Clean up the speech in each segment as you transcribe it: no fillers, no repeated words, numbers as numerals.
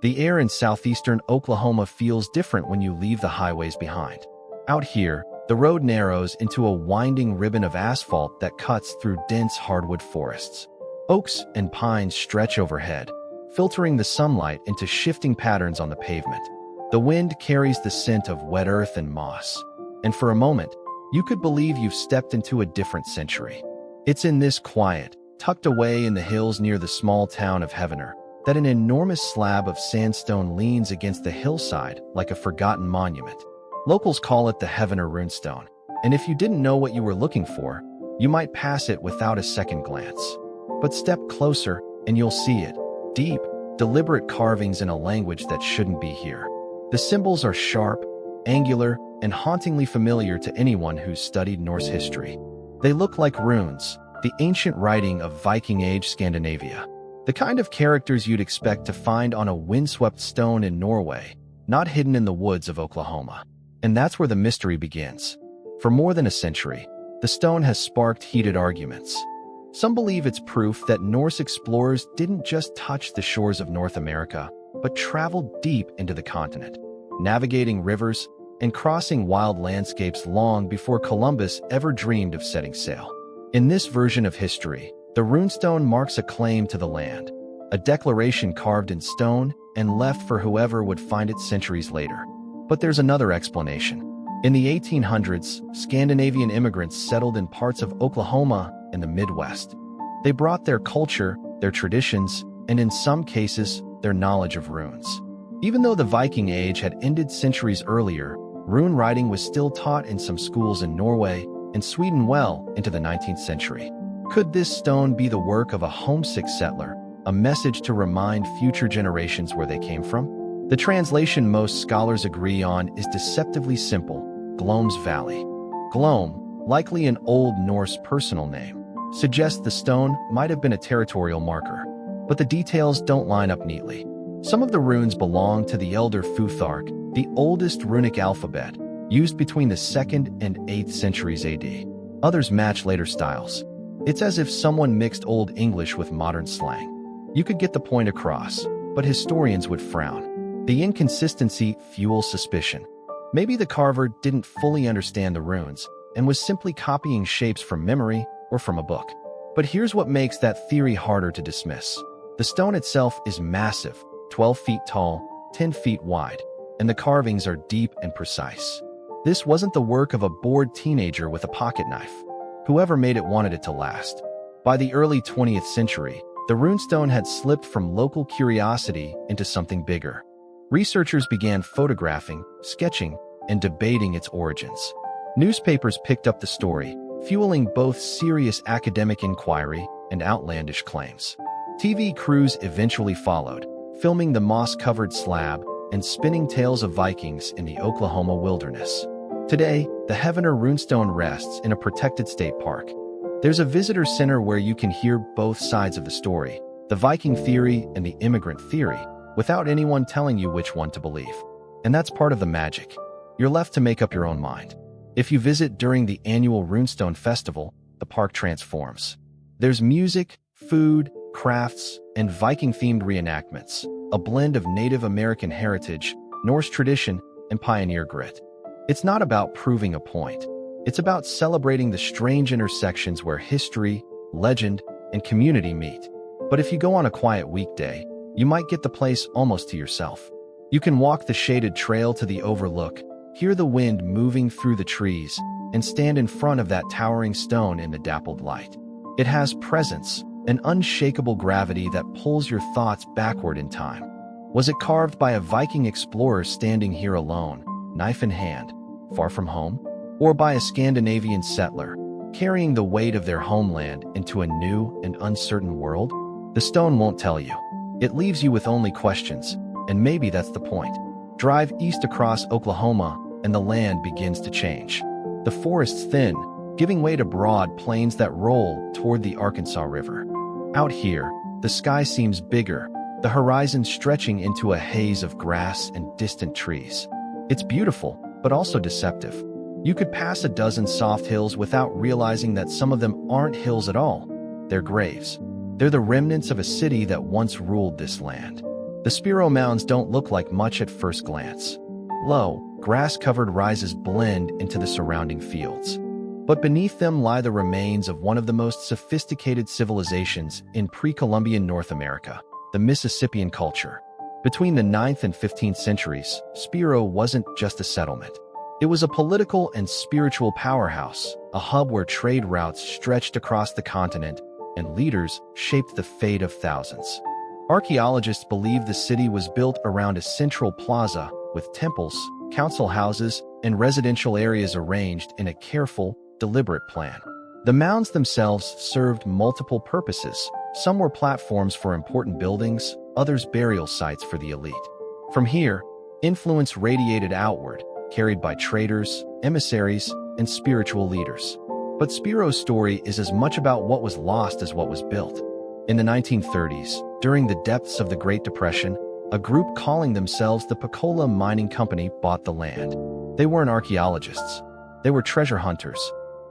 The air in southeastern Oklahoma feels different when you leave the highways behind. Out here, the road narrows into a winding ribbon of asphalt that cuts through dense hardwood forests. Oaks and pines stretch overhead, filtering the sunlight into shifting patterns on the pavement. The wind carries the scent of wet earth and moss, and for a moment, you could believe you've stepped into a different century. It's in this quiet, tucked away in the hills near the small town of Heavener, that an enormous slab of sandstone leans against the hillside like a forgotten monument. Locals call it the Heavener Runestone, and if you didn't know what you were looking for, you might pass it without a second glance. But step closer and you'll see it. Deep, deliberate carvings in a language that shouldn't be here. The symbols are sharp, angular, and hauntingly familiar to anyone who's studied Norse history. They look like runes, the ancient writing of Viking-age Scandinavia. The kind of characters you'd expect to find on a windswept stone in Norway, not hidden in the woods of Oklahoma. And that's where the mystery begins. For more than a century, the stone has sparked heated arguments. Some believe it's proof that Norse explorers didn't just touch the shores of North America, but traveled deep into the continent, navigating rivers and crossing wild landscapes long before Columbus ever dreamed of setting sail. In this version of history, the runestone marks a claim to the land, a declaration carved in stone and left for whoever would find it centuries later. But there's another explanation. In the 1800s, Scandinavian immigrants settled in parts of Oklahoma and the Midwest. They brought their culture, their traditions, and in some cases, their knowledge of runes. Even though the Viking Age had ended centuries earlier, rune writing was still taught in some schools in Norway and Sweden well into the 19th century. Could this stone be the work of a homesick settler, a message to remind future generations where they came from? The translation most scholars agree on is deceptively simple: Glom's Valley. Glom, likely an Old Norse personal name, suggests the stone might have been a territorial marker, but the details don't line up neatly. Some of the runes belong to the Elder Futhark, the oldest runic alphabet, used between the 2nd and 8th centuries AD. Others match later styles. It's as if someone mixed Old English with modern slang. You could get the point across, but historians would frown. The inconsistency fuels suspicion. Maybe the carver didn't fully understand the runes and was simply copying shapes from memory or from a book. But here's what makes that theory harder to dismiss. The stone itself is massive, 12 feet tall, 10 feet wide, and the carvings are deep and precise. This wasn't the work of a bored teenager with a pocket knife. Whoever made it wanted it to last. By the early 20th century, the runestone had slipped from local curiosity into something bigger. Researchers began photographing, sketching, and debating its origins. Newspapers picked up the story, fueling both serious academic inquiry and outlandish claims. TV crews eventually followed, filming the moss-covered slab and spinning tales of Vikings in the Oklahoma wilderness. Today, the Heavener Runestone rests in a protected state park. There's a visitor center where you can hear both sides of the story, the Viking theory and the immigrant theory, without anyone telling you which one to believe. And that's part of the magic. You're left to make up your own mind. If you visit during the annual Runestone Festival, the park transforms. There's music, food, crafts, and Viking-themed reenactments, a blend of Native American heritage, Norse tradition, and pioneer grit. It's not about proving a point. It's about celebrating the strange intersections where history, legend, and community meet. But if you go on a quiet weekday, you might get the place almost to yourself. You can walk the shaded trail to the overlook, hear the wind moving through the trees, and stand in front of that towering stone in the dappled light. It has presence, an unshakable gravity that pulls your thoughts backward in time. Was it carved by a Viking explorer standing here alone, knife in hand, far from home? Or by a Scandinavian settler, carrying the weight of their homeland into a new and uncertain world? The stone won't tell you. It leaves you with only questions, and maybe that's the point. Drive east across Oklahoma, and the land begins to change. The forests thin, giving way to broad plains that roll toward the Arkansas River. Out here, the sky seems bigger, the horizon stretching into a haze of grass and distant trees. It's beautiful, but also deceptive. You could pass a dozen soft hills without realizing that some of them aren't hills at all. They're graves. They're the remnants of a city that once ruled this land. The Spiro Mounds don't look like much at first glance. Low, grass-covered rises blend into the surrounding fields. But beneath them lie the remains of one of the most sophisticated civilizations in pre-Columbian North America, the Mississippian culture. Between the 9th and 15th centuries, Spiro wasn't just a settlement. It was a political and spiritual powerhouse, a hub where trade routes stretched across the continent and leaders shaped the fate of thousands. Archaeologists believe the city was built around a central plaza with temples, council houses, and residential areas arranged in a careful, deliberate plan. The mounds themselves served multiple purposes. Some were platforms for important buildings, others burial sites for the elite. From here, influence radiated outward, carried by traders, emissaries, and spiritual leaders. But Spiro's story is as much about what was lost as what was built. In the 1930s, during the depths of the Great Depression, a group calling themselves the Pecola Mining Company bought the land. They weren't archaeologists. They were treasure hunters.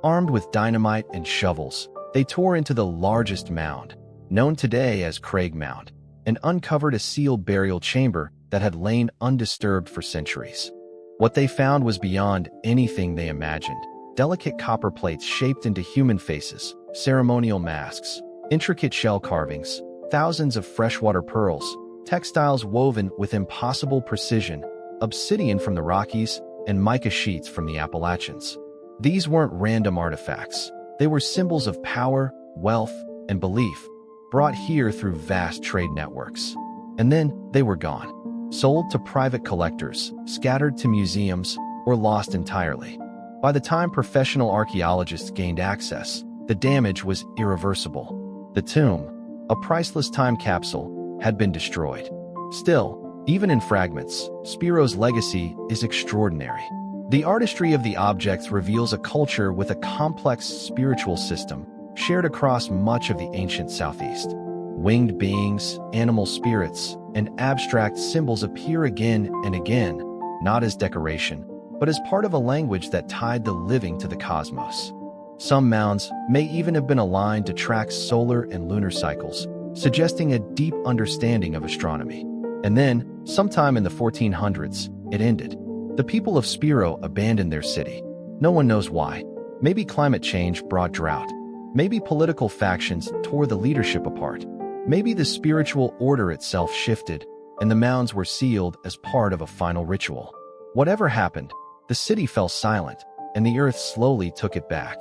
Armed with dynamite and shovels, they tore into the largest mound, known today as Craig Mound, and uncovered a sealed burial chamber that had lain undisturbed for centuries. What they found was beyond anything they imagined. Delicate copper plates shaped into human faces, ceremonial masks, intricate shell carvings, thousands of freshwater pearls, textiles woven with impossible precision, obsidian from the Rockies, and mica sheets from the Appalachians. These weren't random artifacts. They were symbols of power, wealth, and belief, brought here through vast trade networks. And then they were gone. Sold to private collectors, scattered to museums, or lost entirely. By the time professional archaeologists gained access, the damage was irreversible. The tomb, a priceless time capsule, had been destroyed. Still, even in fragments, Spiro's legacy is extraordinary. The artistry of the objects reveals a culture with a complex spiritual system shared across much of the ancient Southeast. Winged beings, animal spirits, and abstract symbols appear again and again, not as decoration, but as part of a language that tied the living to the cosmos. Some mounds may even have been aligned to track solar and lunar cycles, suggesting a deep understanding of astronomy. And then, sometime in the 1400s, it ended. The people of Spiro abandoned their city. No one knows why. Maybe climate change brought drought. Maybe political factions tore the leadership apart. Maybe the spiritual order itself shifted, and the mounds were sealed as part of a final ritual. Whatever happened, the city fell silent, and the earth slowly took it back.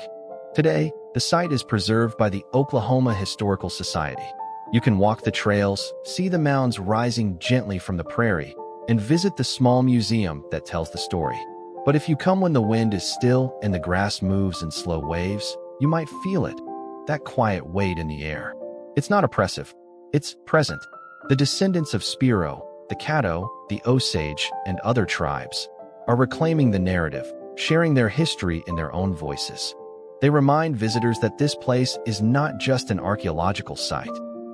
Today, the site is preserved by the Oklahoma Historical Society. You can walk the trails, see the mounds rising gently from the prairie, and visit the small museum that tells the story. But if you come when the wind is still and the grass moves in slow waves, you might feel it, that quiet weight in the air. It's not oppressive. It's present. The descendants of Spiro, the Caddo, the Osage, and other tribes, are reclaiming the narrative, sharing their history in their own voices. They remind visitors that this place is not just an archaeological site.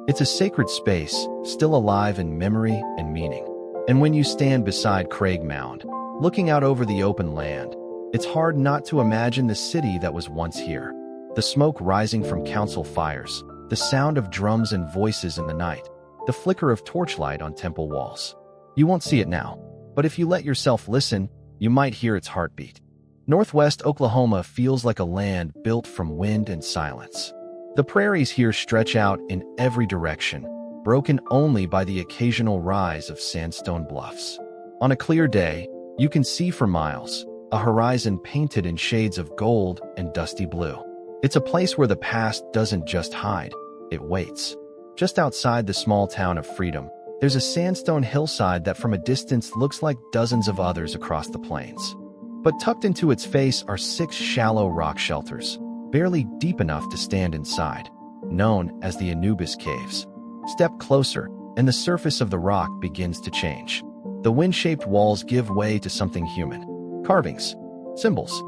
It's a sacred space, still alive in memory and meaning. And when you stand beside Craig Mound, looking out over the open land, it's hard not to imagine the city that was once here. The smoke rising from council fires, the sound of drums and voices in the night, the flicker of torchlight on temple walls. You won't see it now, but if you let yourself listen, you might hear its heartbeat. Northwest Oklahoma feels like a land built from wind and silence. The prairies here stretch out in every direction, broken only by the occasional rise of sandstone bluffs. On a clear day, you can see for miles, a horizon painted in shades of gold and dusty blue. It's a place where the past doesn't just hide, it waits. Just outside the small town of Freedom, there's a sandstone hillside that from a distance looks like dozens of others across the plains. But tucked into its face are 6 shallow rock shelters, barely deep enough to stand inside, known as the Anubis Caves. Step closer, and the surface of the rock begins to change. The wind-shaped walls give way to something human. Carvings, symbols,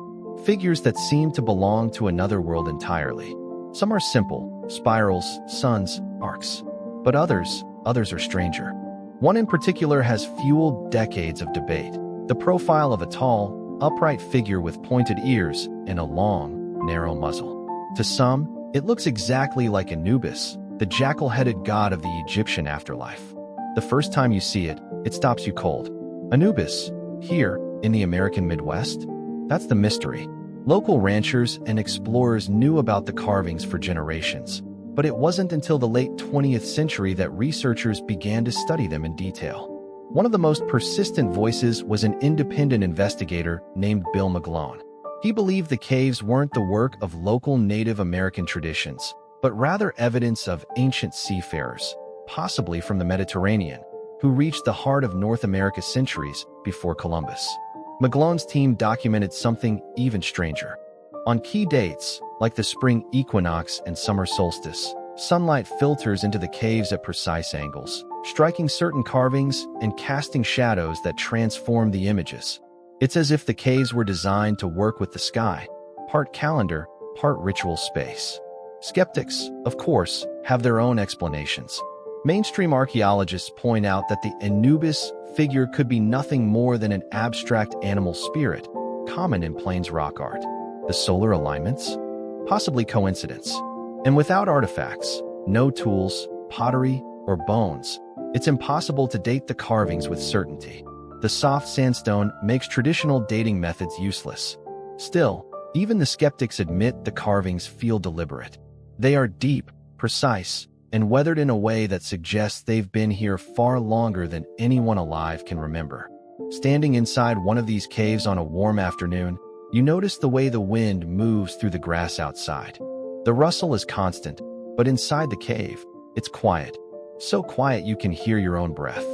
figures that seem to belong to another world entirely. Some are simple, spirals, suns, arcs. But others are stranger. One in particular has fueled decades of debate. The profile of a tall, upright figure with pointed ears and a long, narrow muzzle. To some, it looks exactly like Anubis, the jackal-headed god of the Egyptian afterlife. The first time you see it, it stops you cold. Anubis, here, in the American Midwest? That's the mystery. Local ranchers and explorers knew about the carvings for generations, but it wasn't until the late 20th century that researchers began to study them in detail. One of the most persistent voices was an independent investigator named Bill McGlone. He believed the caves weren't the work of local Native American traditions, but rather evidence of ancient seafarers, possibly from the Mediterranean, who reached the heart of North America centuries before Columbus. McGlone's team documented something even stranger. On key dates, like the spring equinox and summer solstice, sunlight filters into the caves at precise angles, striking certain carvings and casting shadows that transform the images. It's as if the caves were designed to work with the sky, part calendar, part ritual space. Skeptics, of course, have their own explanations. Mainstream archaeologists point out that the Anubis figure could be nothing more than an abstract animal spirit, common in Plains rock art. The solar alignments? Possibly coincidence. And without artifacts, no tools, pottery, or bones, it's impossible to date the carvings with certainty. The soft sandstone makes traditional dating methods useless. Still, even the skeptics admit the carvings feel deliberate. They are deep, precise, and weathered in a way that suggests they've been here far longer than anyone alive can remember. Standing inside one of these caves on a warm afternoon, you notice the way the wind moves through the grass outside. The rustle is constant, but inside the cave, it's quiet. So quiet you can hear your own breath.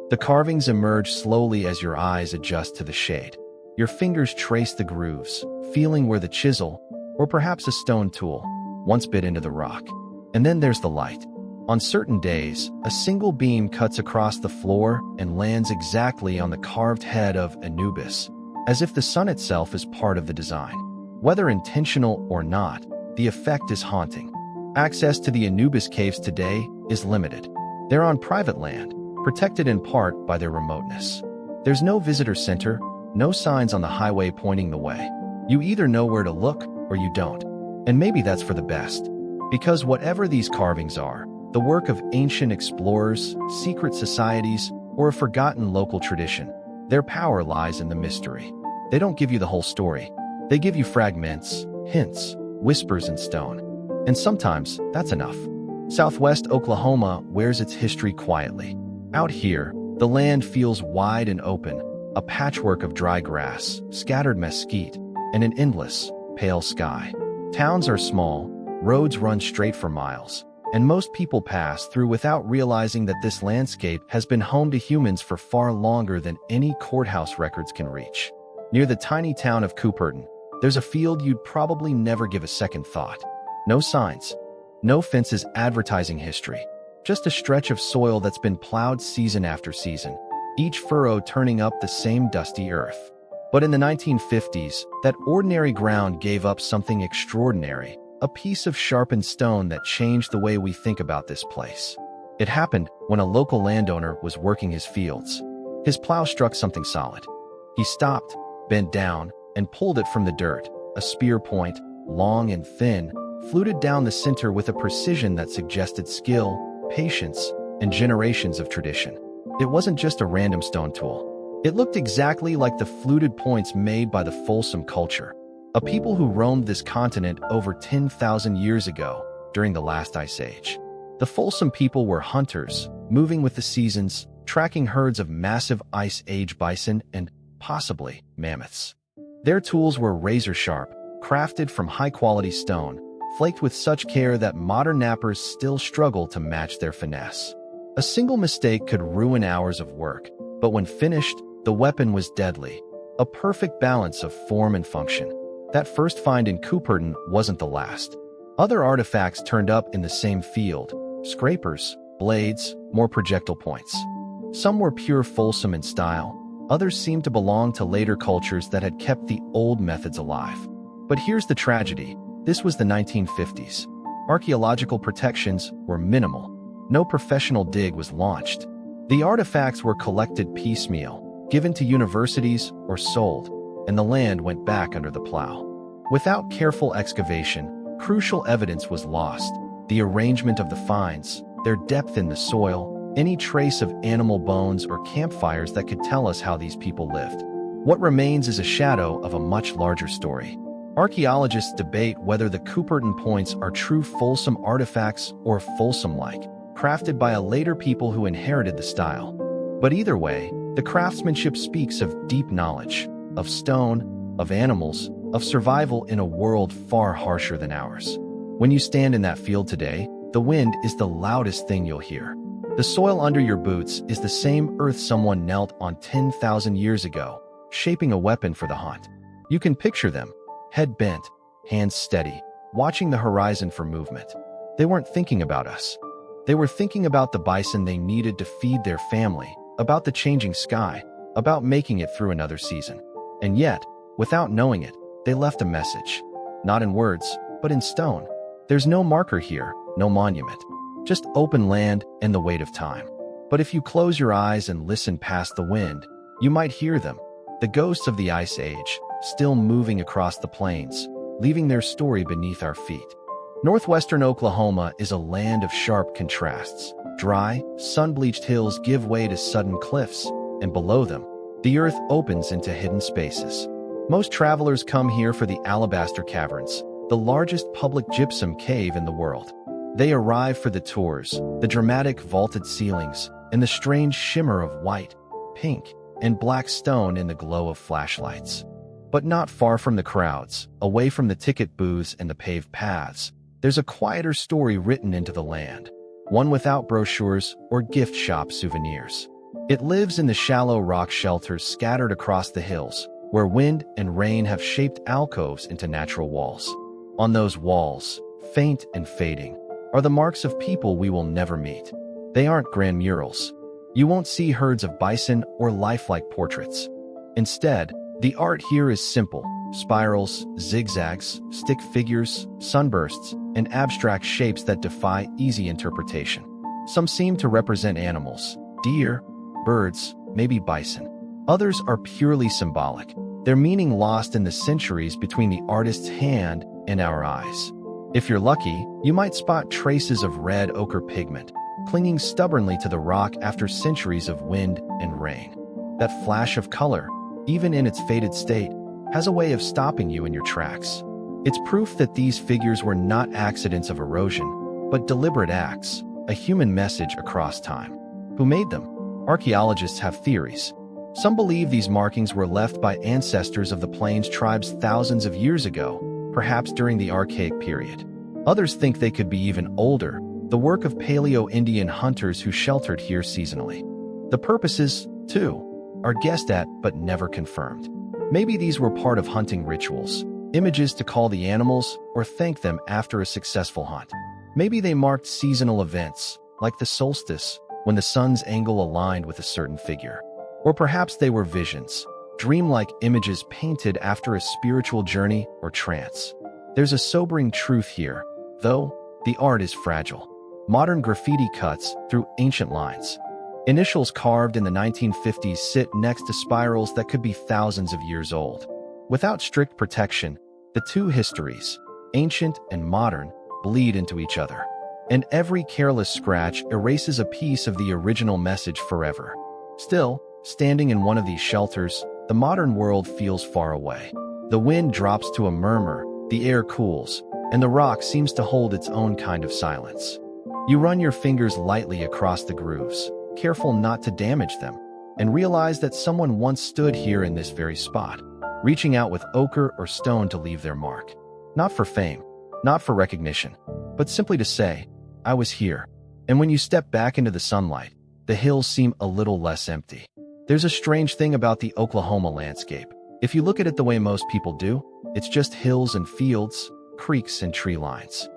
The carvings emerge slowly as your eyes adjust to the shade. Your fingers trace the grooves, feeling where the chisel, or perhaps a stone tool, once bit into the rock. And then there's the light. On certain days, a single beam cuts across the floor and lands exactly on the carved head of Anubis, as if the sun itself is part of the design. Whether intentional or not, the effect is haunting. Access to the Anubis Caves today is limited. They're on private land, protected in part by their remoteness. There's no visitor center, no signs on the highway pointing the way. You either know where to look or you don't. And maybe that's for the best. Because whatever these carvings are, the work of ancient explorers, secret societies, or a forgotten local tradition, their power lies in the mystery. They don't give you the whole story. They give you fragments, hints, whispers in stone. And sometimes that's enough. Southwest Oklahoma wears its history quietly. Out here, the land feels wide and open, a patchwork of dry grass, scattered mesquite, and an endless, pale sky. Towns are small, roads run straight for miles, and most people pass through without realizing that this landscape has been home to humans for far longer than any courthouse records can reach. Near the tiny town of Cooperton, there's a field you'd probably never give a second thought. No signs, no fences advertising history, just a stretch of soil that's been plowed season after season, each furrow turning up the same dusty earth. But in the 1950s, that ordinary ground gave up something extraordinary, a piece of sharpened stone that changed the way we think about this place. It happened when a local landowner was working his fields. His plow struck something solid. He stopped, bent down, and pulled it from the dirt. A spear point, long and thin, fluted down the center with a precision that suggested skill, patience, and generations of tradition. It wasn't just a random stone tool. It looked exactly like the fluted points made by the Folsom culture, a people who roamed this continent over 10,000 years ago during the last ice age. The Folsom people were hunters, moving with the seasons, tracking herds of massive ice age bison and, possibly, mammoths. Their tools were razor-sharp, crafted from high-quality stone, flaked with such care that modern knappers still struggle to match their finesse. A single mistake could ruin hours of work, but when finished, the weapon was deadly, a perfect balance of form and function. That first find in Cooperton wasn't the last. Other artifacts turned up in the same field: scrapers, blades, more projectile points. Some were pure Folsom in style, others seemed to belong to later cultures that had kept the old methods alive. But here's the tragedy: this was the 1950s. Archaeological protections were minimal. No professional dig was launched. The artifacts were collected piecemeal, given to universities, or sold, and the land went back under the plow. Without careful excavation, crucial evidence was lost: the arrangement of the finds, their depth in the soil, any trace of animal bones or campfires that could tell us how these people lived. What remains is a shadow of a much larger story. Archaeologists debate whether the Cupertine points are true Folsom artifacts or Folsom-like, crafted by a later people who inherited the style. But either way, the craftsmanship speaks of deep knowledge, of stone, of animals, of survival in a world far harsher than ours. When you stand in that field today, the wind is the loudest thing you'll hear. The soil under your boots is the same earth someone knelt on 10,000 years ago, shaping a weapon for the hunt. You can picture them, head bent, hands steady, watching the horizon for movement. They weren't thinking about us. They were thinking about the bison they needed to feed their family, about the changing sky, about making it through another season. And yet, without knowing it, they left a message. Not in words, but in stone. There's no marker here, no monument. Just open land and the weight of time. But if you close your eyes and listen past the wind, you might hear them, the ghosts of the Ice Age, still moving across the plains, leaving their story beneath our feet. Northwestern Oklahoma is a land of sharp contrasts. Dry, sun-bleached hills give way to sudden cliffs, and below them, the earth opens into hidden spaces. Most travelers come here for the Alabaster Caverns, the largest public gypsum cave in the world. They arrive for the tours, the dramatic vaulted ceilings, and the strange shimmer of white, pink, and black stone in the glow of flashlights. But not far from the crowds, away from the ticket booths and the paved paths, there's a quieter story written into the land, one without brochures or gift shop souvenirs. It lives in the shallow rock shelters scattered across the hills, where wind and rain have shaped alcoves into natural walls. On those walls, faint and fading, are the marks of people we will never meet. They aren't grand murals. You won't see herds of bison or lifelike portraits. Instead, the art here is simple: spirals, zigzags, stick figures, sunbursts, and abstract shapes that defy easy interpretation. Some seem to represent animals: deer, birds, maybe bison. Others are purely symbolic, their meaning lost in the centuries between the artist's hand and our eyes. If you're lucky, you might spot traces of red ochre pigment, clinging stubbornly to the rock after centuries of wind and rain. That flash of color, even in its faded state, has a way of stopping you in your tracks. It's proof that these figures were not accidents of erosion, but deliberate acts, a human message across time. Who made them? Archaeologists have theories. Some believe these markings were left by ancestors of the Plains tribes thousands of years ago, perhaps during the Archaic period. Others think they could be even older, the work of Paleo-Indian hunters who sheltered here seasonally. The purposes, too, are guessed at but never confirmed. Maybe these were part of hunting rituals, images to call the animals or thank them after a successful hunt. Maybe they marked seasonal events, like the solstice, when the sun's angle aligned with a certain figure. Or perhaps they were visions, dreamlike images painted after a spiritual journey or trance. There's a sobering truth here, though: the art is fragile. Modern graffiti cuts through ancient lines. Initials carved in the 1950s sit next to spirals that could be thousands of years old. Without strict protection, the two histories, ancient and modern, bleed into each other. And every careless scratch erases a piece of the original message forever. Still, standing in one of these shelters, the modern world feels far away. The wind drops to a murmur, the air cools, and the rock seems to hold its own kind of silence. You run your fingers lightly across the grooves, careful not to damage them, and realize that someone once stood here in this very spot, reaching out with ochre or stone to leave their mark. Not for fame, not for recognition, but simply to say, "I was here." And when you step back into the sunlight, the hills seem a little less empty. There's a strange thing about the Oklahoma landscape. If you look at it the way most people do, it's just hills and fields, creeks and tree lines.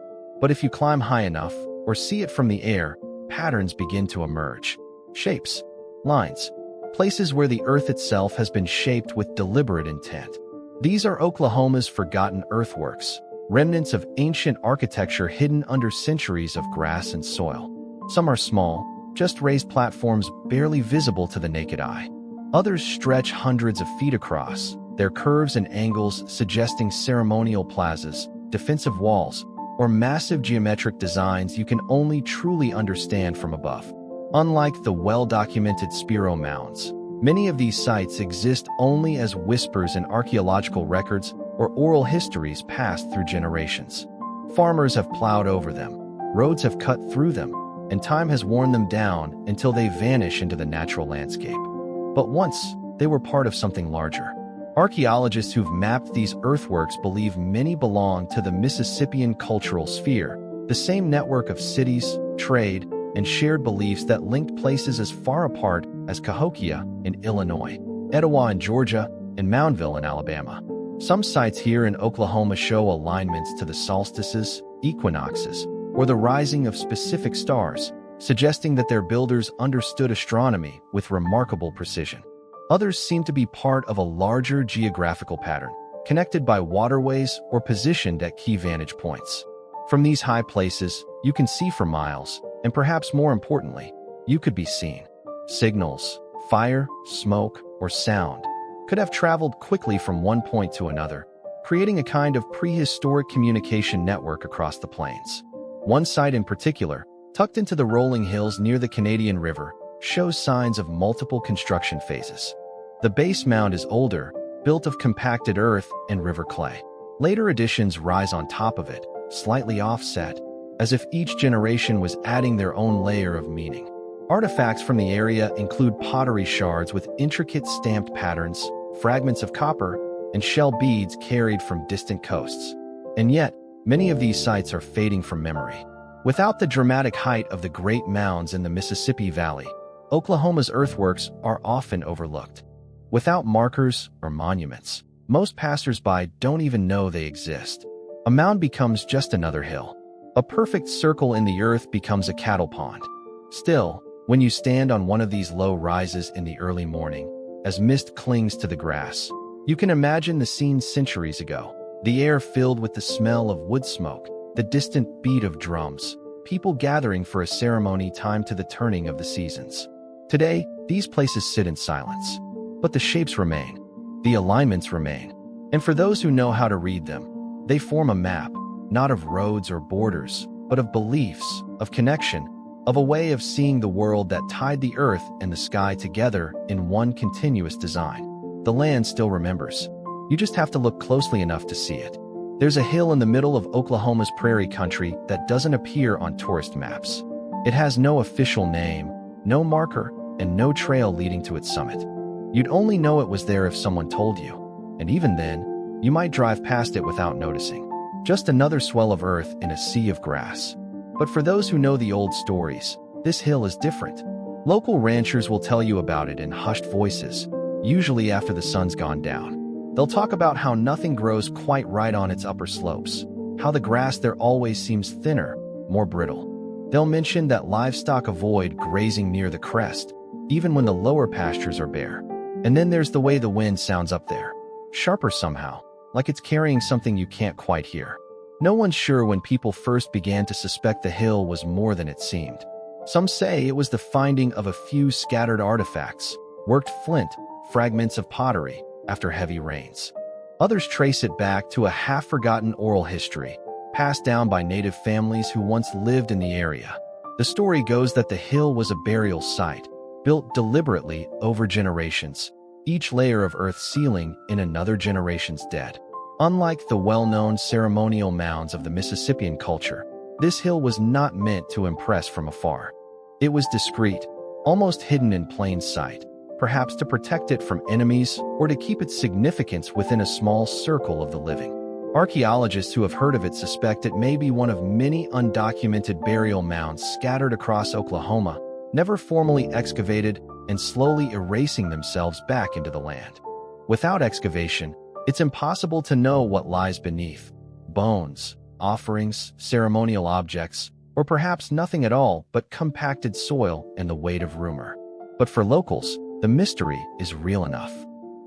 But if you climb high enough, or see it from the air, patterns begin to emerge. Shapes, lines, places where the earth itself has been shaped with deliberate intent. These are Oklahoma's forgotten earthworks, remnants of ancient architecture hidden under centuries of grass and soil. Some are small, just raised platforms barely visible to the naked eye. Others stretch hundreds of feet across, their curves and angles suggesting ceremonial plazas, defensive walls, or massive geometric designs you can only truly understand from above. Unlike the well-documented Spiro Mounds, many of these sites exist only as whispers in archaeological records or oral histories passed through generations. Farmers have plowed over them, roads have cut through them, and time has worn them down until they vanish into the natural landscape. But once, they were part of something larger. Archaeologists who've mapped these earthworks believe many belong to the Mississippian cultural sphere, the same network of cities, trade, and shared beliefs that linked places as far apart as Cahokia in Illinois, Etowah in Georgia, and Moundville in Alabama. Some sites here in Oklahoma show alignments to the solstices, equinoxes, or the rising of specific stars, suggesting that their builders understood astronomy with remarkable precision. Others seem to be part of a larger geographical pattern, connected by waterways or positioned at key vantage points. From these high places, you can see for miles, and perhaps more importantly, you could be seen. Signals, fire, smoke, or sound could have traveled quickly from one point to another, creating a kind of prehistoric communication network across the plains. One site in particular, tucked into the rolling hills near the Canadian River, shows signs of multiple construction phases. The base mound is older, built of compacted earth and river clay. Later additions rise on top of it, slightly offset, as if each generation was adding their own layer of meaning. Artifacts from the area include pottery shards with intricate stamped patterns, fragments of copper, and shell beads carried from distant coasts. And yet, many of these sites are fading from memory. Without the dramatic height of the Great Mounds in the Mississippi Valley, Oklahoma's earthworks are often overlooked. Without markers or monuments, most passers-by don't even know they exist. A mound becomes just another hill. A perfect circle in the earth becomes a cattle pond. Still, when you stand on one of these low rises in the early morning, as mist clings to the grass, you can imagine the scene centuries ago. The air filled with the smell of wood smoke, the distant beat of drums, people gathering for a ceremony timed to the turning of the seasons. Today, these places sit in silence. But the shapes remain, the alignments remain, and for those who know how to read them, they form a map, not of roads or borders, but of beliefs, of connection, of a way of seeing the world that tied the earth and the sky together in one continuous design. The land still remembers. You just have to look closely enough to see it. There's a hill in the middle of Oklahoma's prairie country that doesn't appear on tourist maps. It has no official name, no marker, and no trail leading to its summit. You'd only know it was there if someone told you, and even then, you might drive past it without noticing. Just another swell of earth in a sea of grass. But for those who know the old stories, this hill is different. Local ranchers will tell you about it in hushed voices, usually after the sun's gone down. They'll talk about how nothing grows quite right on its upper slopes, how the grass there always seems thinner, more brittle. They'll mention that livestock avoid grazing near the crest, even when the lower pastures are bare. And then there's the way the wind sounds up there, sharper somehow, like it's carrying something you can't quite hear. No one's sure when people first began to suspect the hill was more than it seemed. Some say it was the finding of a few scattered artifacts, worked flint, fragments of pottery, after heavy rains. Others trace it back to a half-forgotten oral history, passed down by native families who once lived in the area. The story goes that the hill was a burial site, built deliberately over generations, each layer of earth sealing in another generation's dead. Unlike the well-known ceremonial mounds of the Mississippian culture, this hill was not meant to impress from afar. It was discreet, almost hidden in plain sight, perhaps to protect it from enemies or to keep its significance within a small circle of the living. Archaeologists who have heard of it suspect it may be one of many undocumented burial mounds scattered across Oklahoma, never formally excavated and slowly erasing themselves back into the land. Without excavation, it's impossible to know what lies beneath. Bones, offerings, ceremonial objects, or perhaps nothing at all but compacted soil and the weight of rumor. But for locals, the mystery is real enough.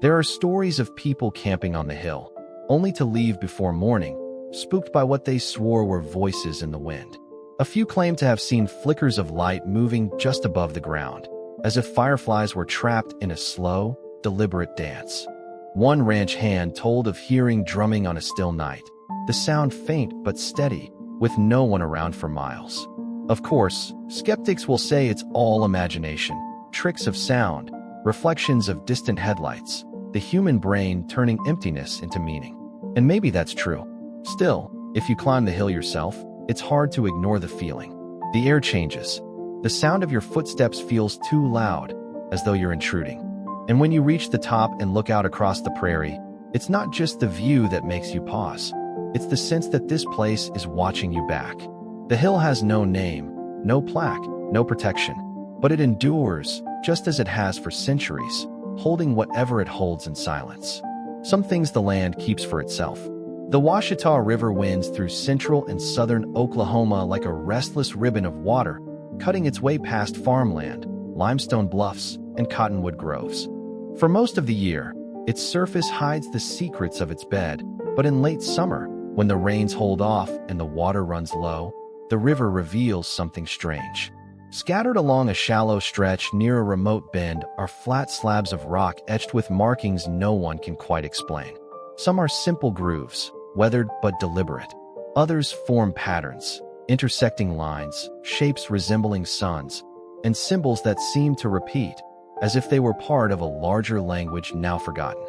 There are stories of people camping on the hill, only to leave before morning, spooked by what they swore were voices in the wind. A few claim to have seen flickers of light moving just above the ground, as if fireflies were trapped in a slow, deliberate dance. One ranch hand told of hearing drumming on a still night, the sound faint but steady, with no one around for miles. Of course, skeptics will say it's all imagination, tricks of sound, reflections of distant headlights, the human brain turning emptiness into meaning. And maybe that's true. Still, if you climb the hill yourself, it's hard to ignore the feeling. The air changes. The sound of your footsteps feels too loud, as though you're intruding. And when you reach the top and look out across the prairie, it's not just the view that makes you pause. It's the sense that this place is watching you back. The hill has no name, no plaque, no protection, but it endures, just as it has for centuries, holding whatever it holds in silence. Some things the land keeps for itself. The Ouachita River winds through central and southern Oklahoma like a restless ribbon of water, cutting its way past farmland, limestone bluffs, and cottonwood groves. For most of the year, its surface hides the secrets of its bed, but in late summer, when the rains hold off and the water runs low, the river reveals something strange. Scattered along a shallow stretch near a remote bend are flat slabs of rock etched with markings no one can quite explain. Some are simple grooves, weathered but deliberate. Others form patterns, intersecting lines, shapes resembling suns, and symbols that seem to repeat, as if they were part of a larger language now forgotten.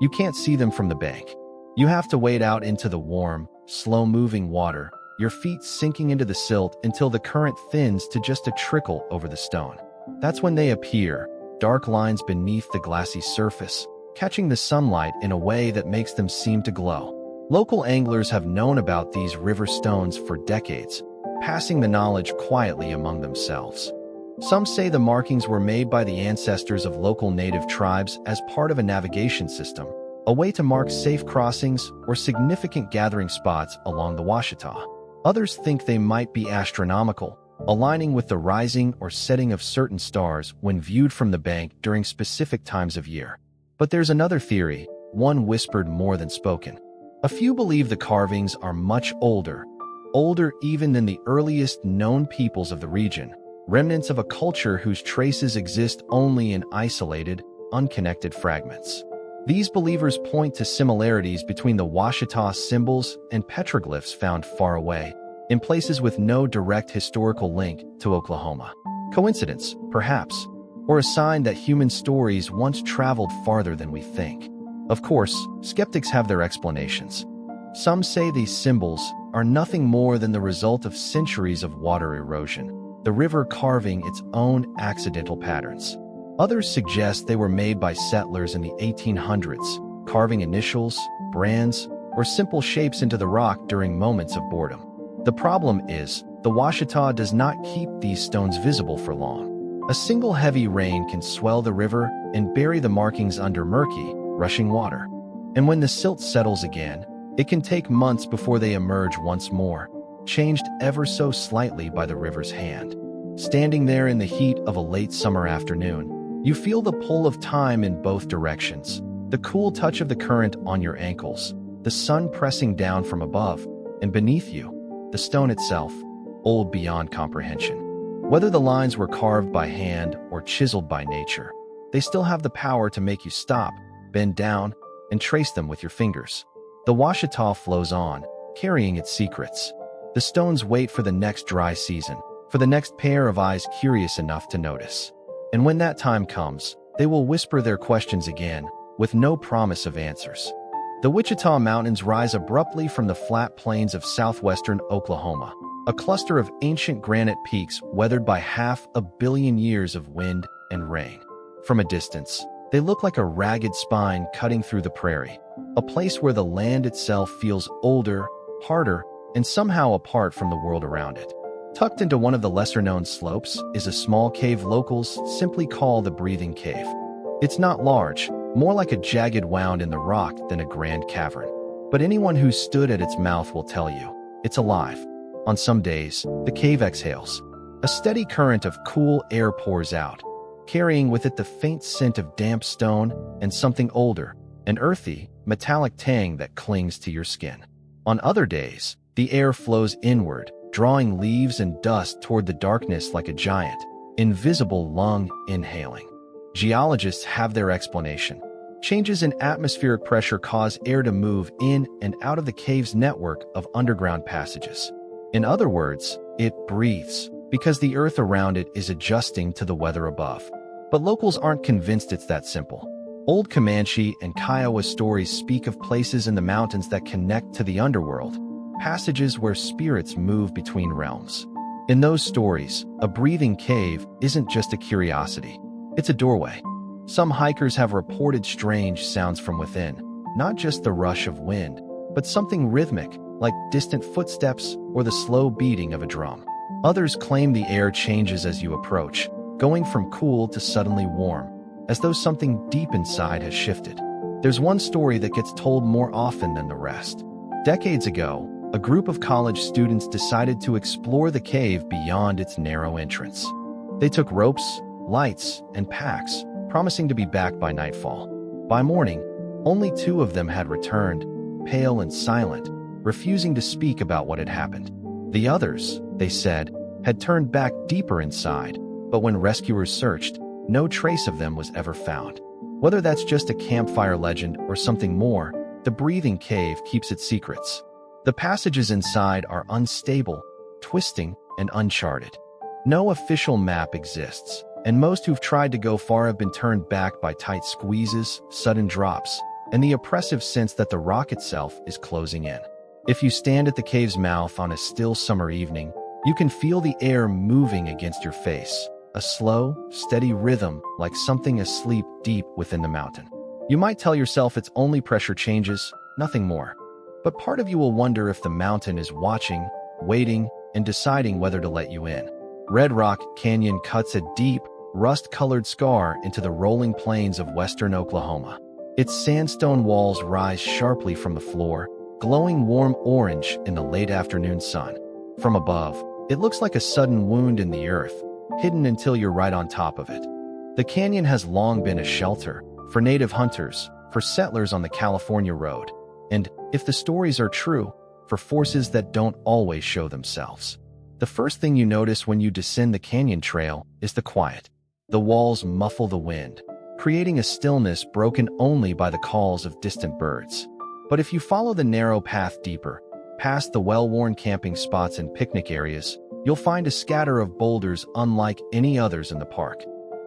You can't see them from the bank. You have to wade out into the warm, slow-moving water, your feet sinking into the silt until the current thins to just a trickle over the stone. That's when they appear, dark lines beneath the glassy surface, catching the sunlight in a way that makes them seem to glow. Local anglers have known about these river stones for decades, passing the knowledge quietly among themselves. Some say the markings were made by the ancestors of local native tribes as part of a navigation system, a way to mark safe crossings or significant gathering spots along the Ouachita. Others think they might be astronomical, aligning with the rising or setting of certain stars when viewed from the bank during specific times of year. But there's another theory, one whispered more than spoken. A few believe the carvings are much older even than the earliest known peoples of the region, remnants of a culture whose traces exist only in isolated, unconnected fragments. These believers point to similarities between the Ouachita symbols and petroglyphs found far away, in places with no direct historical link to Oklahoma. Coincidence, perhaps, or a sign that human stories once traveled farther than we think. Of course, skeptics have their explanations. Some say these symbols are nothing more than the result of centuries of water erosion, the river carving its own accidental patterns. Others suggest they were made by settlers in the 1800s, carving initials, brands, or simple shapes into the rock during moments of boredom. The problem is, the Ouachita does not keep these stones visible for long. A single heavy rain can swell the river and bury the markings under murky, rushing water. And when the silt settles again, it can take months before they emerge once more, changed ever so slightly by the river's hand. Standing there in the heat of a late summer afternoon, you feel the pull of time in both directions, the cool touch of the current on your ankles, the sun pressing down from above, and beneath you, the stone itself, old beyond comprehension. Whether the lines were carved by hand or chiseled by nature, they still have the power to make you stop, bend down, and trace them with your fingers. The Ouachita flows on, carrying its secrets. The stones wait for the next dry season, for the next pair of eyes curious enough to notice. And when that time comes, they will whisper their questions again, with no promise of answers. The Wichita Mountains rise abruptly from the flat plains of southwestern Oklahoma, a cluster of ancient granite peaks weathered by 500 million years of wind and rain. From a distance, they look like a ragged spine cutting through the prairie, a place where the land itself feels older, harder, and somehow apart from the world around it. Tucked into one of the lesser-known slopes is a small cave locals simply call the Breathing Cave. It's not large, more like a jagged wound in the rock than a grand cavern. But anyone who stood at its mouth will tell you, it's alive. On some days, the cave exhales. A steady current of cool air pours out, carrying with it the faint scent of damp stone and something older, an earthy, metallic tang that clings to your skin. On other days, the air flows inward, drawing leaves and dust toward the darkness like a giant, invisible lung inhaling. Geologists have their explanation. Changes in atmospheric pressure cause air to move in and out of the cave's network of underground passages. In other words, it breathes. because the earth around it is adjusting to the weather above. But locals aren't convinced it's that simple. Old Comanche and Kiowa stories speak of places in the mountains that connect to the underworld, passages where spirits move between realms. In those stories, a breathing cave isn't just a curiosity. It's a doorway. Some hikers have reported strange sounds from within, not just the rush of wind, but something rhythmic, like distant footsteps or the slow beating of a drum. Others claim the air changes as you approach, going from cool to suddenly warm, as though something deep inside has shifted. There's one story that gets told more often than the rest. Decades ago, a group of college students decided to explore the cave beyond its narrow entrance. They took ropes, lights, and packs, promising to be back by nightfall. By morning, only 2 of them had returned, pale and silent, refusing to speak about what had happened. The others, they said, had turned back deeper inside, but when rescuers searched, no trace of them was ever found. Whether that's just a campfire legend or something more, the breathing cave keeps its secrets. The passages inside are unstable, twisting, and uncharted. No official map exists, and most who've tried to go far have been turned back by tight squeezes, sudden drops, and the oppressive sense that the rock itself is closing in. If you stand at the cave's mouth on a still summer evening, you can feel the air moving against your face, a slow, steady rhythm like something asleep deep within the mountain. You might tell yourself it's only pressure changes, nothing more. But part of you will wonder if the mountain is watching, waiting, and deciding whether to let you in. Red Rock Canyon cuts a deep, rust-colored scar into the rolling plains of western Oklahoma. Its sandstone walls rise sharply from the floor, glowing warm orange in the late afternoon sun. From above, it looks like a sudden wound in the earth, hidden until you're right on top of it. The canyon has long been a shelter for native hunters, for settlers on the California road, and, if the stories are true, for forces that don't always show themselves. The first thing you notice when you descend the canyon trail is the quiet. The walls muffle the wind, creating a stillness broken only by the calls of distant birds. But if you follow the narrow path deeper, past the well-worn camping spots and picnic areas, you'll find a scatter of boulders unlike any others in the park.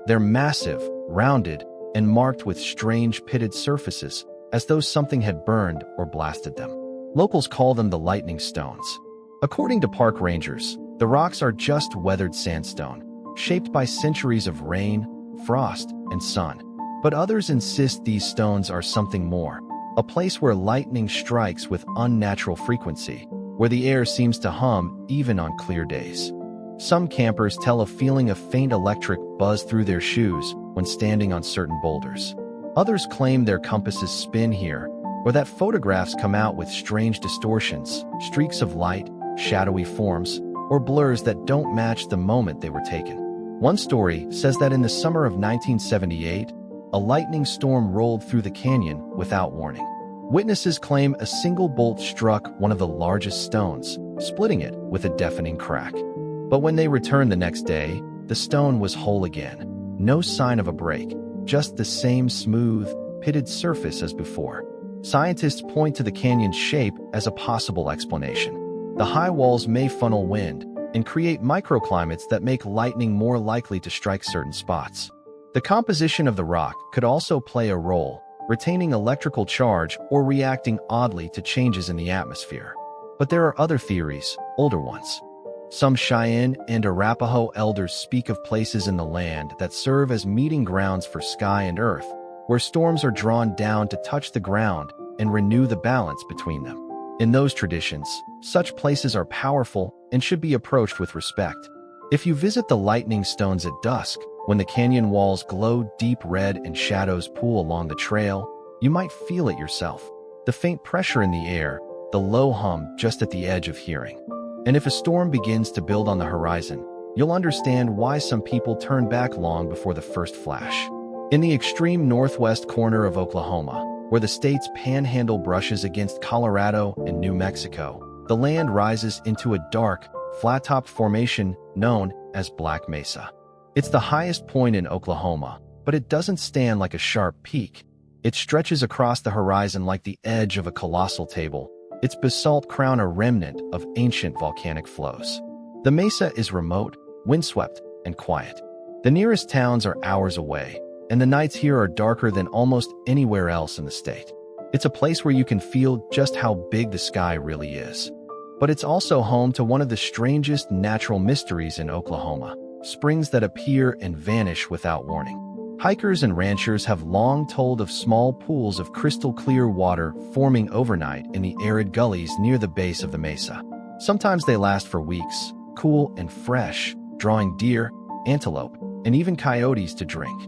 They're massive, rounded, and marked with strange pitted surfaces, as though something had burned or blasted them. Locals call them the lightning stones. According to park rangers, the rocks are just weathered sandstone, shaped by centuries of rain, frost, and sun. But others insist these stones are something more, a place where lightning strikes with unnatural frequency, where the air seems to hum even on clear days. Some campers tell a feeling of faint electric buzz through their shoes when standing on certain boulders. Others claim their compasses spin here, or that photographs come out with strange distortions, streaks of light, shadowy forms, or blurs that don't match the moment they were taken. One story says that in the summer of 1978, a lightning storm rolled through the canyon without warning. Witnesses claim a single bolt struck one of the largest stones, splitting it with a deafening crack. But when they returned the next day, the stone was whole again. No sign of a break, just the same smooth, pitted surface as before. Scientists point to the canyon's shape as a possible explanation. The high walls may funnel wind and create microclimates that make lightning more likely to strike certain spots. The composition of the rock could also play a role, retaining electrical charge or reacting oddly to changes in the atmosphere. But there are other theories, older ones. Some Cheyenne and Arapaho elders speak of places in the land that serve as meeting grounds for sky and earth, where storms are drawn down to touch the ground and renew the balance between them. In those traditions, such places are powerful and should be approached with respect. If you visit the lightning stones at dusk, when the canyon walls glow deep red and shadows pool along the trail, you might feel it yourself. The faint pressure in the air, the low hum just at the edge of hearing. And if a storm begins to build on the horizon, you'll understand why some people turn back long before the first flash. In the extreme northwest corner of Oklahoma, where the state's panhandle brushes against Colorado and New Mexico, the land rises into a dark, flat-topped formation known as Black Mesa. It's the highest point in Oklahoma, but it doesn't stand like a sharp peak. It stretches across the horizon like the edge of a colossal table, its basalt crown a remnant of ancient volcanic flows. The mesa is remote, windswept, and quiet. The nearest towns are hours away, and the nights here are darker than almost anywhere else in the state. It's a place where you can feel just how big the sky really is. But it's also home to one of the strangest natural mysteries in Oklahoma: springs that appear and vanish without warning. Hikers and ranchers have long told of small pools of crystal-clear water forming overnight in the arid gullies near the base of the mesa. Sometimes they last for weeks, cool and fresh, drawing deer, antelope, and even coyotes to drink.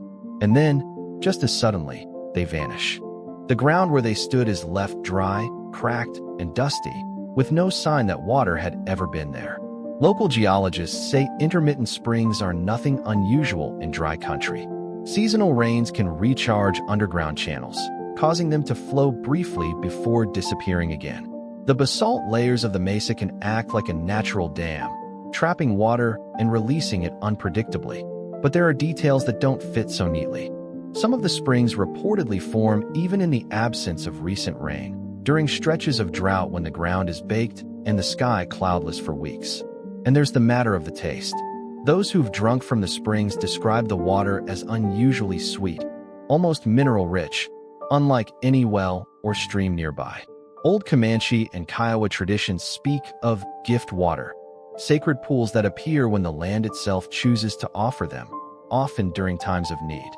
And then, just as suddenly, they vanish. The ground where they stood is left dry, cracked, and dusty, with no sign that water had ever been there. Local geologists say intermittent springs are nothing unusual in dry country. Seasonal rains can recharge underground channels, causing them to flow briefly before disappearing again. The basalt layers of the mesa can act like a natural dam, trapping water and releasing it unpredictably. But there are details that don't fit so neatly. Some of the springs reportedly form even in the absence of recent rain, during stretches of drought when the ground is baked and the sky cloudless for weeks. And there's the matter of the taste. Those who've drunk from the springs describe the water as unusually sweet, almost mineral-rich, unlike any well or stream nearby. Old Comanche and Kiowa traditions speak of gift water, sacred pools that appear when the land itself chooses to offer them, often during times of need.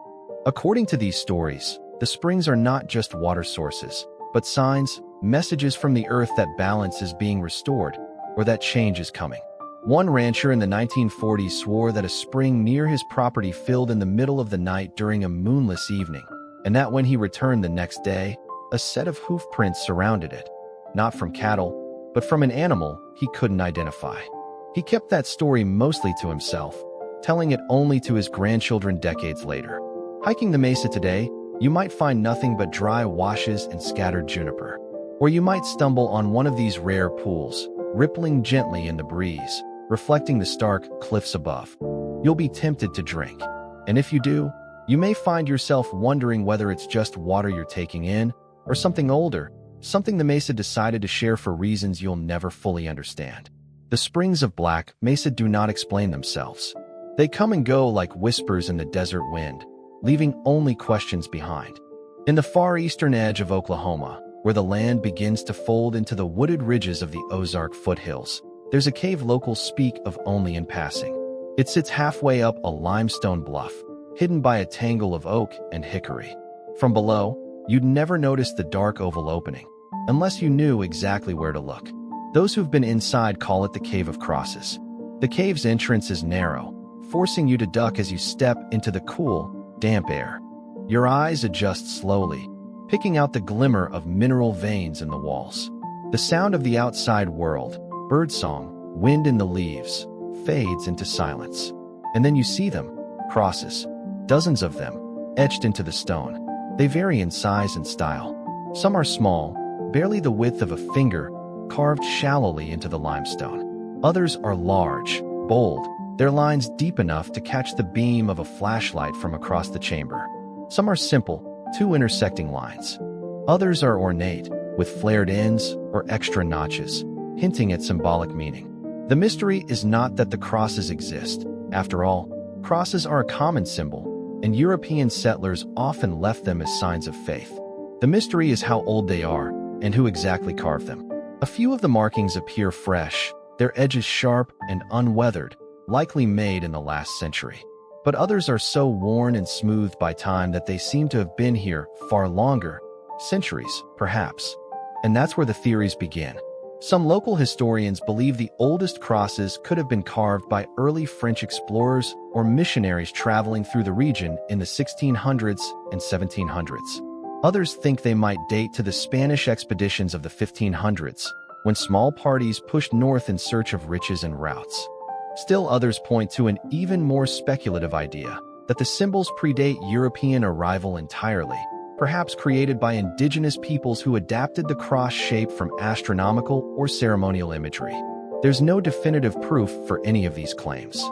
According to these stories, the springs are not just water sources, but signs, messages from the earth that balance is being restored, or that change is coming. One rancher in the 1940s swore that a spring near his property filled in the middle of the night during a moonless evening, and that when he returned the next day, a set of hoof prints surrounded it, not from cattle, but from an animal he couldn't identify. He kept that story mostly to himself, telling it only to his grandchildren decades later. Hiking the mesa today, you might find nothing but dry washes and scattered juniper. Or you might stumble on one of these rare pools, rippling gently in the breeze, reflecting the stark cliffs above. You'll be tempted to drink. And if you do, you may find yourself wondering whether it's just water you're taking in, or something older, something the mesa decided to share for reasons you'll never fully understand. The springs of Black Mesa do not explain themselves. They come and go like whispers in the desert wind, leaving only questions behind. In the far eastern edge of Oklahoma, where the land begins to fold into the wooded ridges of the Ozark foothills, there's a cave locals speak of only in passing. It sits halfway up a limestone bluff, hidden by a tangle of oak and hickory. From below, you'd never notice the dark oval opening, unless you knew exactly where to look. Those who've been inside call it the Cave of Crosses. The cave's entrance is narrow, forcing you to duck as you step into the cool, damp air. Your eyes adjust slowly, picking out the glimmer of mineral veins in the walls. The sound of the outside world, birdsong, wind in the leaves, fades into silence. And then you see them, crosses, dozens of them, etched into the stone. They vary in size and style. Some are small, barely the width of a finger, carved shallowly into the limestone. Others are large, bold, their lines deep enough to catch the beam of a flashlight from across the chamber. Some are simple, two intersecting lines. Others are ornate, with flared ends or extra notches, hinting at symbolic meaning. The mystery is not that the crosses exist. After all, crosses are a common symbol, and European settlers often left them as signs of faith. The mystery is how old they are and who exactly carved them. A few of the markings appear fresh, their edges sharp and unweathered, likely made in the last century. But others are so worn and smoothed by time that they seem to have been here far longer, centuries, perhaps. And that's where the theories begin. Some local historians believe the oldest crosses could have been carved by early French explorers or missionaries traveling through the region in the 1600s and 1700s. Others think they might date to the Spanish expeditions of the 1500s, when small parties pushed north in search of riches and routes. Still others point to an even more speculative idea, that the symbols predate European arrival entirely, perhaps created by indigenous peoples who adapted the cross shape from astronomical or ceremonial imagery. There's no definitive proof for any of these claims.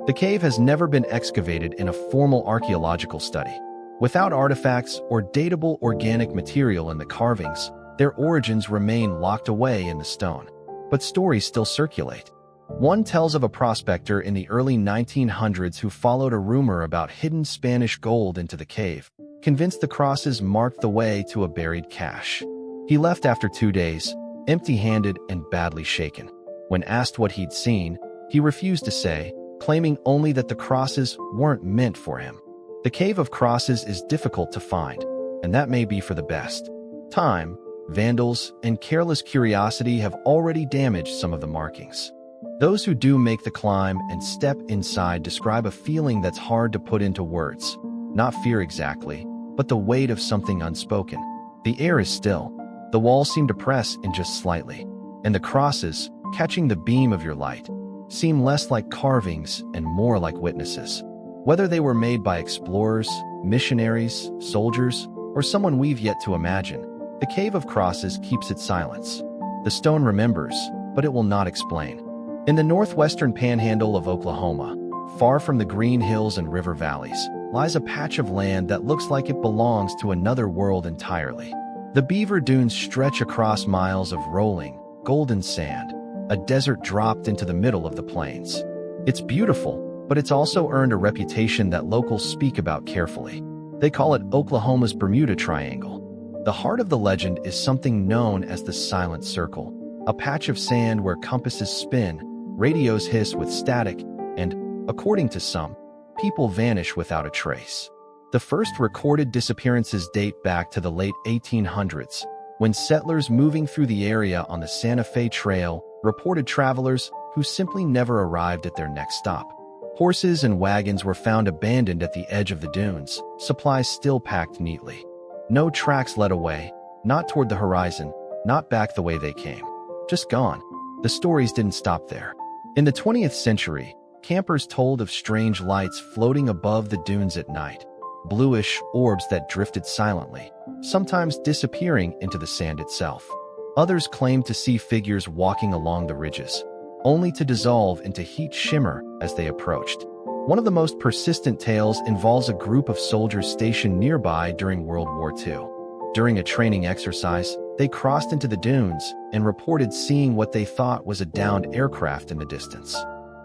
The cave has never been excavated in a formal archaeological study. Without artifacts or datable organic material in the carvings, their origins remain locked away in the stone. But stories still circulate. One tells of a prospector in the early 1900s who followed a rumor about hidden Spanish gold into the cave, convinced the crosses marked the way to a buried cache. He left after 2 days, empty-handed and badly shaken. When asked what he'd seen, he refused to say, claiming only that the crosses weren't meant for him. The Cave of Crosses is difficult to find, and that may be for the best. Time, vandals, and careless curiosity have already damaged some of the markings. Those who do make the climb and step inside describe a feeling that's hard to put into words. Not fear exactly, but the weight of something unspoken. The air is still. The walls seem to press in just slightly, and the crosses, catching the beam of your light, seem less like carvings and more like witnesses. Whether they were made by explorers, missionaries, soldiers, or someone we've yet to imagine, the Cave of Crosses keeps its silence. The stone remembers, but it will not explain. In the northwestern panhandle of Oklahoma, far from the green hills and river valleys, lies a patch of land that looks like it belongs to another world entirely. The Beaver Dunes stretch across miles of rolling, golden sand, a desert dropped into the middle of the plains. It's beautiful, but it's also earned a reputation that locals speak about carefully. They call it Oklahoma's Bermuda Triangle. The heart of the legend is something known as the Silent Circle, a patch of sand where compasses spin, radios hiss with static, and, according to some, people vanish without a trace. The first recorded disappearances date back to the late 1800s, when settlers moving through the area on the Santa Fe Trail reported travelers who simply never arrived at their next stop. Horses and wagons were found abandoned at the edge of the dunes, supplies still packed neatly. No tracks led away, not toward the horizon, not back the way they came. Just gone. The stories didn't stop there. In the 20th century, campers told of strange lights floating above the dunes at night, bluish orbs that drifted silently, sometimes disappearing into the sand itself. Others claimed to see figures walking along the ridges, only to dissolve into heat shimmer as they approached. One of the most persistent tales involves a group of soldiers stationed nearby during World War II. During a training exercise, they crossed into the dunes and reported seeing what they thought was a downed aircraft in the distance.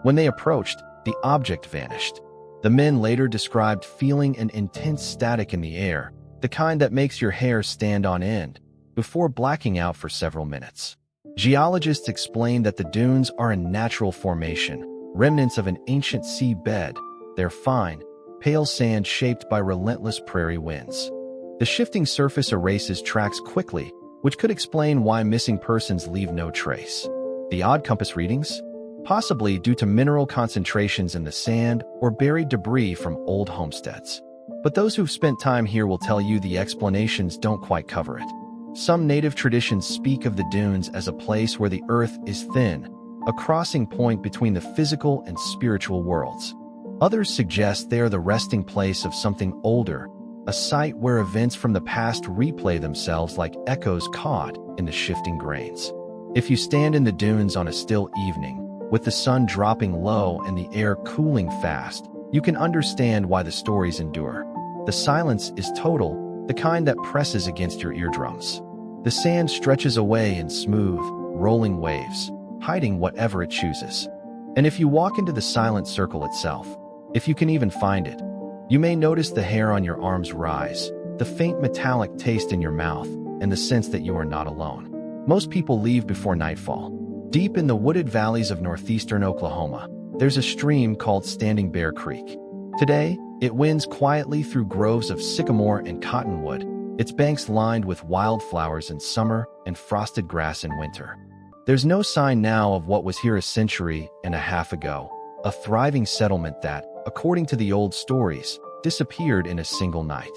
When they approached, the object vanished. The men later described feeling an intense static in the air, the kind that makes your hair stand on end, before blacking out for several minutes. Geologists explain that the dunes are a natural formation, remnants of an ancient sea bed. They're fine, pale sand shaped by relentless prairie winds. The shifting surface erases tracks quickly, which could explain why missing persons leave no trace. The odd compass readings? Possibly due to mineral concentrations in the sand or buried debris from old homesteads. But those who've spent time here will tell you the explanations don't quite cover it. Some native traditions speak of the dunes as a place where the earth is thin, a crossing point between the physical and spiritual worlds. Others suggest they are the resting place of something older, a site where events from the past replay themselves like echoes caught in the shifting grains. If you stand in the dunes on a still evening, with the sun dropping low and the air cooling fast, you can understand why the stories endure. The silence is total, the kind that presses against your eardrums. The sand stretches away in smooth, rolling waves, hiding whatever it chooses. And if you walk into the silent circle itself, if you can even find it, you may notice the hair on your arms rise, the faint metallic taste in your mouth, and the sense that you are not alone. Most people leave before nightfall. Deep in the wooded valleys of northeastern Oklahoma, there's a stream called Standing Bear Creek. Today, it winds quietly through groves of sycamore and cottonwood, its banks lined with wildflowers in summer and frosted grass in winter. There's no sign now of what was here a century and a half ago, a thriving settlement that, according to the old stories, disappeared in a single night.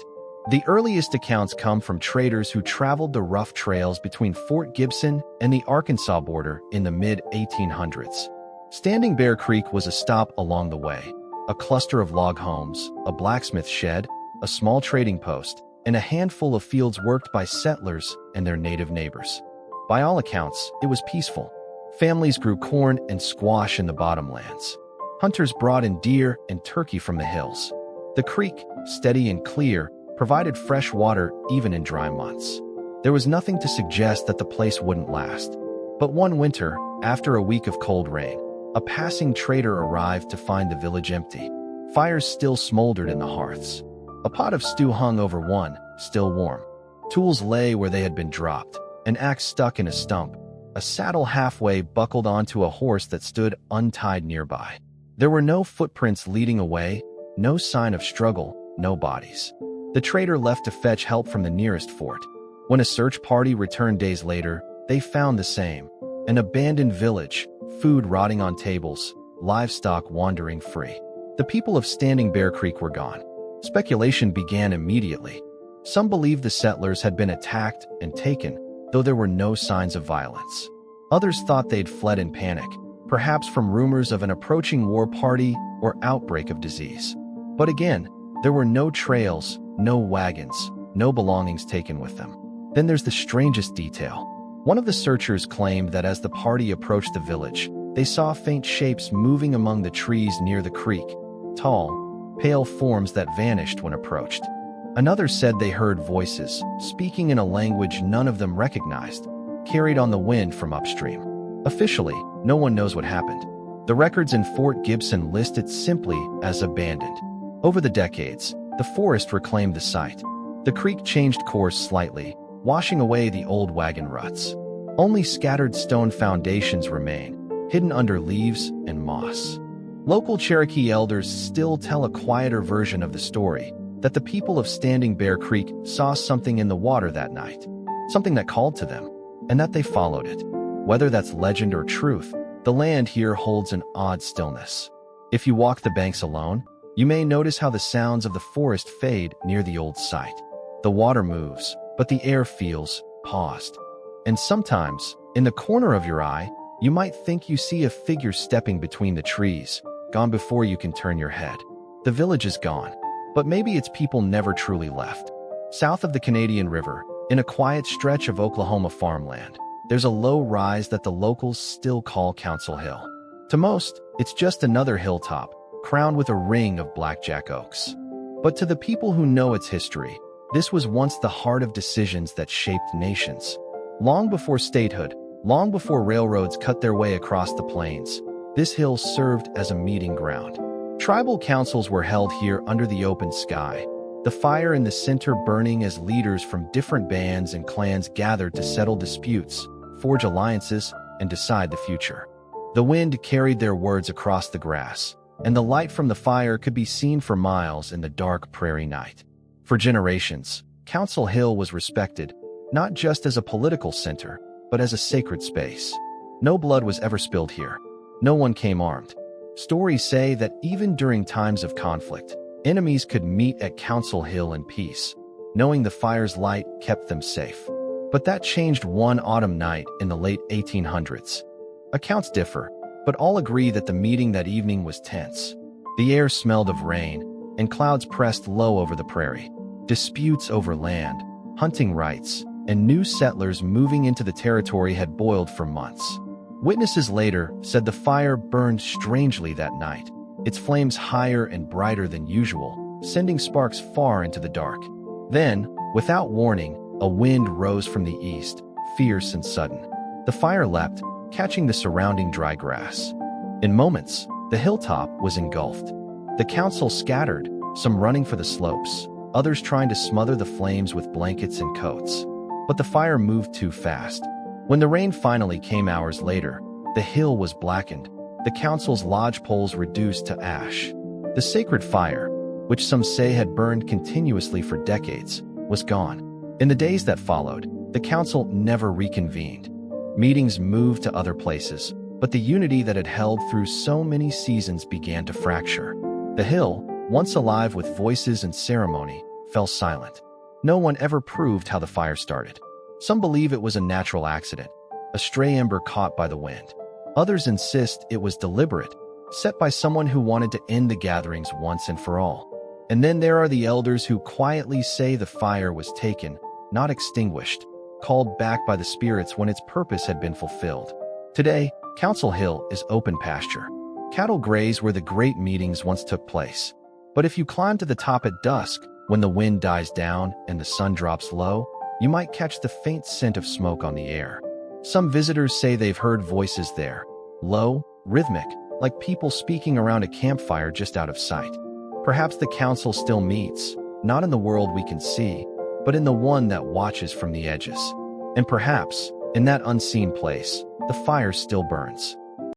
The earliest accounts come from traders who traveled the rough trails between Fort Gibson and the Arkansas border in the mid-1800s. Standing Bear Creek was a stop along the way, a cluster of log homes, a blacksmith shed, a small trading post, and a handful of fields worked by settlers and their native neighbors. By all accounts, it was peaceful. Families grew corn and squash in the bottomlands. Hunters brought in deer and turkey from the hills. The creek, steady and clear, provided fresh water even in dry months. There was nothing to suggest that the place wouldn't last. But one winter, after a week of cold rain, A passing trader arrived to find the village empty. Fires still smoldered in the hearths. A pot of stew hung over one, still warm. Tools lay where they had been dropped, an axe stuck in a stump, a saddle halfway buckled onto a horse that stood untied nearby. There were no footprints leading away, no sign of struggle, no bodies. The trader left to fetch help from the nearest fort. When a search party returned days later, they found the same. An abandoned village, food rotting on tables, livestock wandering free. The people of Standing Bear Creek were gone. Speculation began immediately. Some believed the settlers had been attacked and taken, though there were no signs of violence. Others thought they'd fled in panic, perhaps from rumors of an approaching war party or outbreak of disease. But again, there were no trails, no wagons, no belongings taken with them. Then there's the strangest detail. One of the searchers claimed that as the party approached the village, they saw faint shapes moving among the trees near the creek, tall, pale forms that vanished when approached. Another said they heard voices, speaking in a language none of them recognized, carried on the wind from upstream. Officially, no one knows what happened. The records in Fort Gibson list it simply as abandoned. Over the decades, the forest reclaimed the site. The creek changed course slightly, washing away the old wagon ruts. Only scattered stone foundations remain, hidden under leaves and moss. Local Cherokee elders still tell a quieter version of the story, that the people of Standing Bear Creek saw something in the water that night, something that called to them, and that they followed it. Whether that's legend or truth, the land here holds an odd stillness. If you walk the banks alone, you may notice how the sounds of the forest fade near the old site. The water moves, but the air feels paused. And sometimes, in the corner of your eye, you might think you see a figure stepping between the trees, gone before you can turn your head. The village is gone. But maybe its people never truly left. South of the Canadian River, in a quiet stretch of Oklahoma farmland, there's a low rise that the locals still call Council Hill. To most, it's just another hilltop, crowned with a ring of blackjack oaks. But to the people who know its history, this was once the heart of decisions that shaped nations. Long before statehood, long before railroads cut their way across the plains, this hill served as a meeting ground. Tribal councils were held here under the open sky, the fire in the center burning as leaders from different bands and clans gathered to settle disputes, forge alliances, and decide the future. The wind carried their words across the grass, and the light from the fire could be seen for miles in the dark prairie night. For generations, Council Hill was respected, not just as a political center, but as a sacred space. No blood was ever spilled here. No one came armed. Stories say that even during times of conflict, enemies could meet at Council Hill in peace, knowing the fire's light kept them safe. But that changed one autumn night in the late 1800s. Accounts differ, but all agree that the meeting that evening was tense. The air smelled of rain, and clouds pressed low over the prairie. Disputes over land, hunting rights, and new settlers moving into the territory had boiled for months. Witnesses later said the fire burned strangely that night, its flames higher and brighter than usual, sending sparks far into the dark. Then, without warning, a wind rose from the east, fierce and sudden. The fire leapt, catching the surrounding dry grass. In moments, the hilltop was engulfed. The council scattered, some running for the slopes, others trying to smother the flames with blankets and coats. But the fire moved too fast. When the rain finally came hours later, the hill was blackened, the council's lodge poles reduced to ash. The sacred fire, which some say had burned continuously for decades, was gone. In the days that followed, the council never reconvened. Meetings moved to other places, but the unity that had held through so many seasons began to fracture. The hill, once alive with voices and ceremony, fell silent. No one ever proved how the fire started. Some believe it was a natural accident, a stray ember caught by the wind. Others insist it was deliberate, set by someone who wanted to end the gatherings once and for all. And then there are the elders who quietly say the fire was taken, not extinguished, called back by the spirits when its purpose had been fulfilled. Today, Council Hill is open pasture. Cattle graze where the great meetings once took place. But if you climb to the top at dusk, when the wind dies down and the sun drops low, you might catch the faint scent of smoke on the air. Some visitors say they've heard voices there, low, rhythmic, like people speaking around a campfire just out of sight. Perhaps the council still meets, not in the world we can see, but in the one that watches from the edges. And perhaps, in that unseen place, the fire still burns.